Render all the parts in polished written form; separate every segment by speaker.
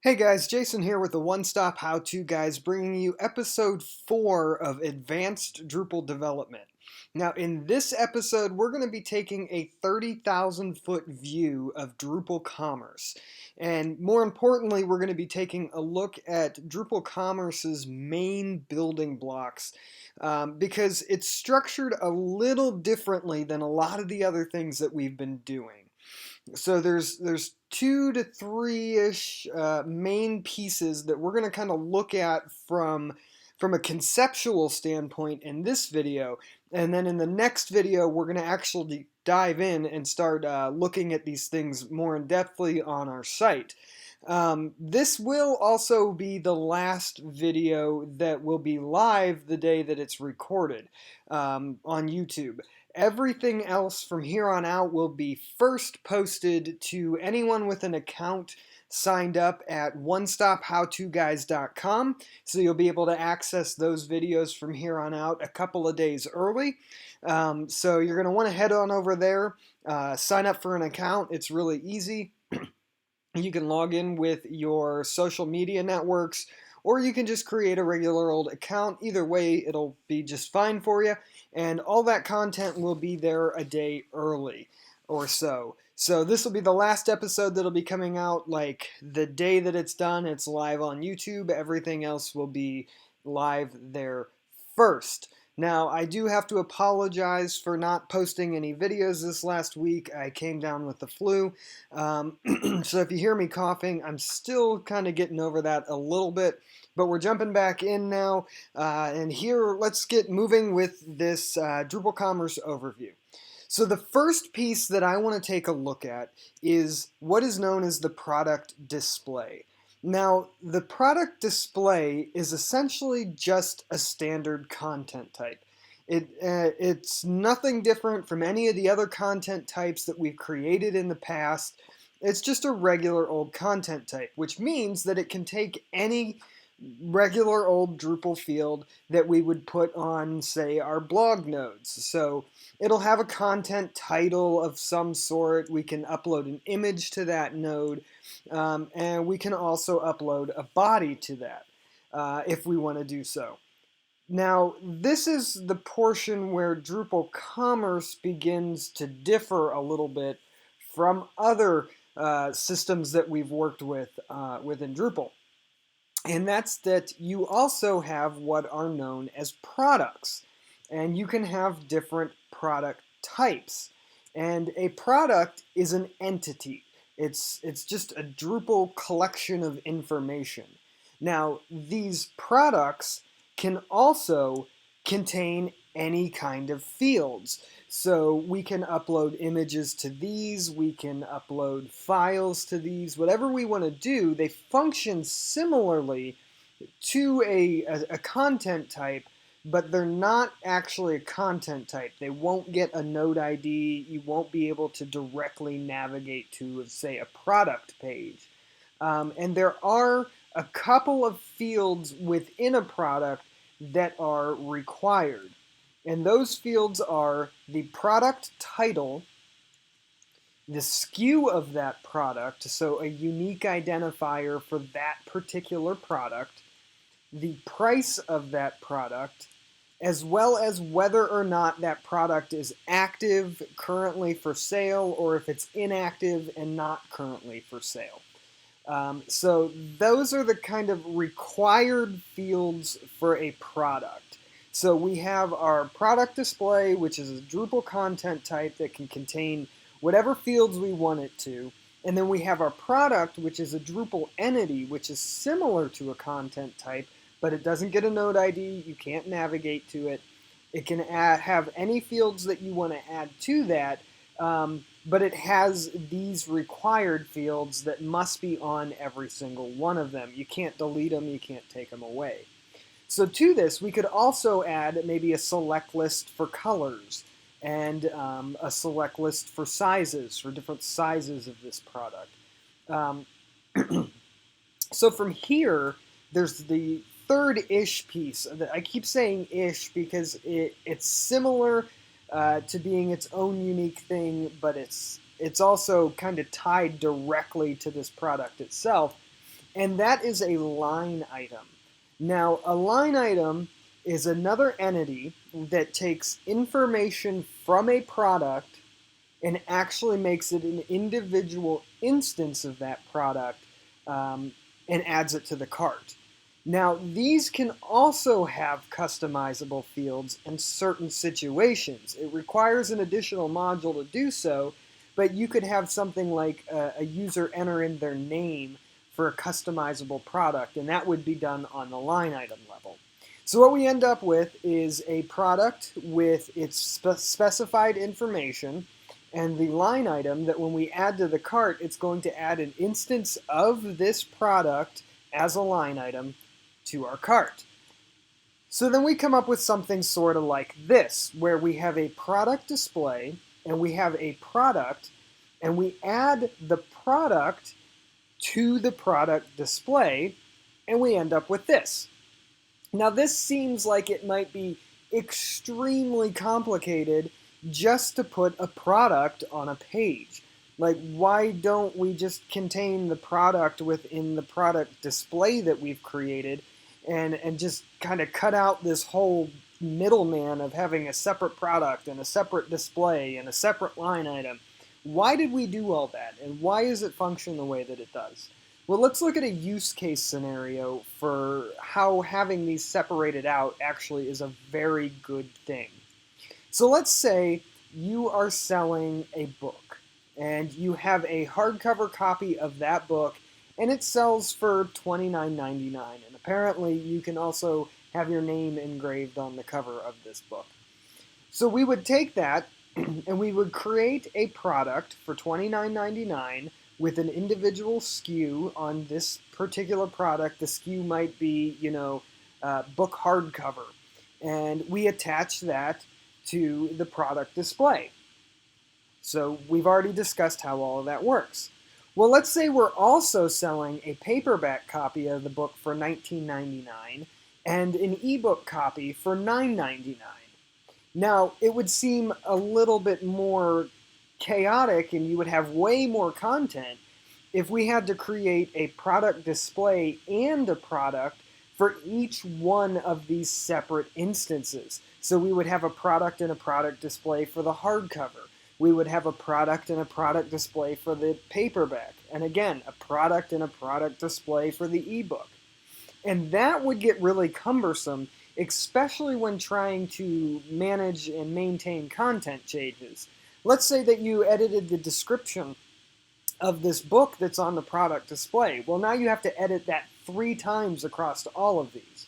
Speaker 1: Hey guys, Jason here with the One Stop How To Guys, bringing you episode 4 of Advanced Drupal Development. Now, in this episode, we're going to be taking a 30,000 foot view of Drupal commerce. And more importantly, we're going to be taking a look at Drupal commerce's main building blocks because it's structured a little differently than a lot of the other things that we've been doing. So there's 2 to 3-ish main pieces that we're going to kind of look at from a conceptual standpoint in this video, and then in the next video we're going to actually dive in and start looking at these things more in depthly on our site. This will also be the last video that will be live the day that it's recorded on YouTube. Everything else from here on out will be first posted to anyone with an account signed up at onestophowtoguys.com, so you'll be able to access those videos from here on out a couple of days early. So you're going to want to head on over there, sign up for an account. It's really easy. You can log in with your social media networks, or you can just create a regular old account. Either way, it'll be just fine for you, and all that content will be there a day early or so. So this will be the last episode that'll be coming out like the day that it's done. It's live on YouTube. Everything else will be live there first. Now, I do have to apologize for not posting any videos this last week. I came down with the flu. So if you hear me coughing, I'm still kind of getting over that a little bit. But we're jumping back in now. And here, let's get moving with this Drupal Commerce overview. So the first piece that I want to take a look at is what is known as the product display. Now, the product display is essentially just a standard content type. It's nothing different from any of the other content types that we've created in the past. It's just a regular old content type, which means that it can take any regular old Drupal field that we would put on, say, our blog nodes. So it'll have a content title of some sort. We can upload an image to that node, and we can also upload a body to that if we want to do so. Now, this is the portion where Drupal commerce begins to differ a little bit from other systems that we've worked with within Drupal. And that's that you also have what are known as products. And you can have different product types. And a product is an entity. It's just a Drupal collection of information. Now, these products can also contain any kind of fields. So we can upload images to these, we can upload files to these, whatever we want to do. They function similarly to a content type, but they're not actually a content type. They won't get a node ID. You won't be able to directly navigate to, say, a product page. And there are a couple of fields within a product that are required. And those fields are the product title, the SKU of that product, so a unique identifier for that particular product, the price of that product, as well as whether or not that product is active, currently for sale, or if it's inactive and not currently for sale. So those are the kind of required fields for a product. So we have our product display, which is a Drupal content type that can contain whatever fields we want it to. And then we have our product, which is a Drupal entity, which is similar to a content type, but it doesn't get a node ID. You can't navigate to it. It can have any fields that you want to add to that, but it has these required fields that must be on every single one of them. You can't delete them. You can't take them away. So to this, we could also add maybe a select list for colors and a select list for sizes, for different sizes of this product. So from here, there's the third-ish piece. I keep saying ish because it's similar to being its own unique thing, but it's also kind of tied directly to this product itself. and that is a line item. Now, a line item is another entity that takes information from a product and actually makes it an individual instance of that product and adds it to the cart. Now, these can also have customizable fields in certain situations. It requires an additional module to do so, but you could have something like a user enter in their name for a customizable product, and that would be done on the line item level. So what we end up with is a product with its specified information, and the line item that when we add to the cart, it's going to add an instance of this product as a line item to our cart. So then we come up with something sort of like this, where we have a product display and we have a product, and we add the product to the product display, and we end up with this. Now this seems like it might be extremely complicated just to put a product on a page. Like, why don't we just contain the product within the product display that we've created and just kind of cut out this whole middleman of having a separate product and a separate display and a separate line item? Why did we do all that, and why does it function the way that it does? Well, let's look at a use case scenario for how having these separated out actually is a very good thing. So let's say you are selling a book, and you have a hardcover copy of that book, and it sells for $29.99. And apparently you can also have your name engraved on the cover of this book. So we would take that and we would create a product for $29.99 with an individual SKU on this particular product. The SKU might be, book hardcover. And we attach that to the product display. So we've already discussed how all of that works. Well, let's say we're also selling a paperback copy of the book for $19.99 and an ebook copy for $9.99. Now, it would seem a little bit more chaotic and you would have way more content if we had to create a product display and a product for each one of these separate instances. So we would have a product and a product display for the hardcover. We would have a product and a product display for the paperback. And again, a product and a product display for the ebook. And that would get really cumbersome, especially when trying to manage and maintain content changes. Let's say that you edited the description of this book that's on the product display. Well, now you have to edit that 3 times across all of these.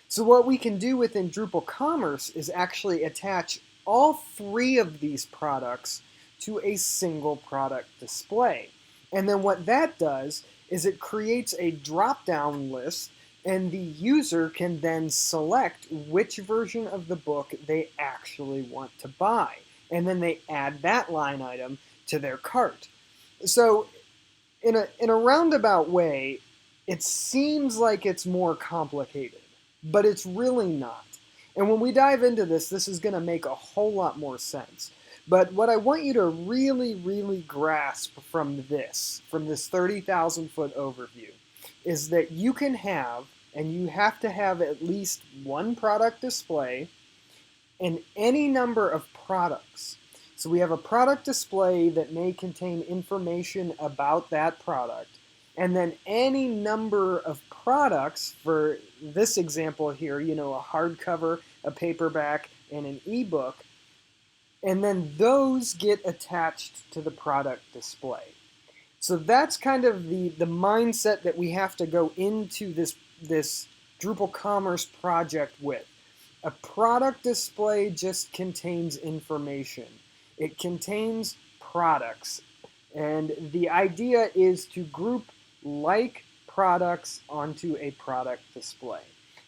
Speaker 1: So what we can do within Drupal Commerce is actually attach all 3 of these products to a single product display. And then what that does is it creates a drop-down list, and the user can then select which version of the book they actually want to buy. And then they add that line item to their cart. So in a roundabout way, it seems like it's more complicated, but it's really not. And when we dive into this, this is going to make a whole lot more sense. But what I want you to really, really grasp from this 30,000 foot overview is that you can have, and you have to have at least one product display and any number of products. So we have a product display that may contain information about that product, and then any number of products, for this example here, a hardcover, a paperback, and an ebook, and then those get attached to the product display. So that's kind of the mindset that we have to go into this Drupal Commerce project with. A product display just contains information. It contains products. And the idea is to group like products onto a product display.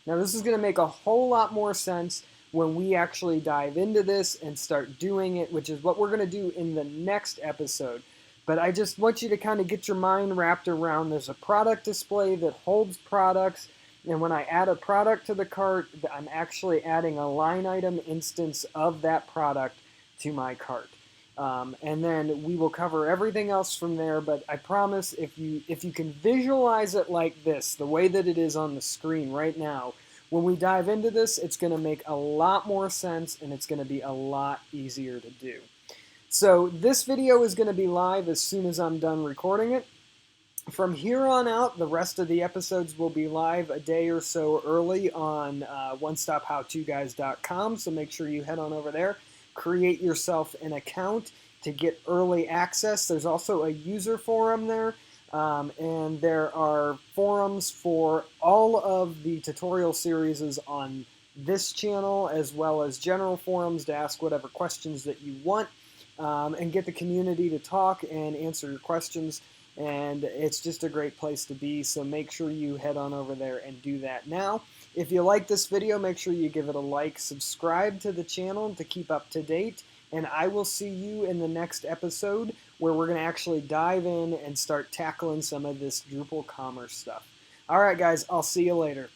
Speaker 1: Now this is going to make a whole lot more sense when we actually dive into this and start doing it, which is what we're going to do in the next episode. But I just want you to kind of get your mind wrapped around there's a product display that holds products, and when I add a product to the cart, I'm actually adding a line item instance of that product to my cart. And then we will cover everything else from there. But I promise, if you can visualize it like this, the way that it is on the screen right now, when we dive into this, it's going to make a lot more sense and it's going to be a lot easier to do. So this video is going to be live as soon as I'm done recording it. From here on out, the rest of the episodes will be live a day or so early on onestophowtoguys.com, so make sure you head on over there, create yourself an account to get early access. There's also a user forum there, and there are forums for all of the tutorial series on this channel, as well as general forums to ask whatever questions that you want, and get the community to talk and answer your questions. And it's just a great place to be, so make sure you head on over there and do that now. If you like this video, make sure you give it a like, subscribe to the channel to keep up to date, and I will see you in the next episode where we're going to actually dive in and start tackling some of this Drupal commerce stuff. Alright guys, I'll see you later.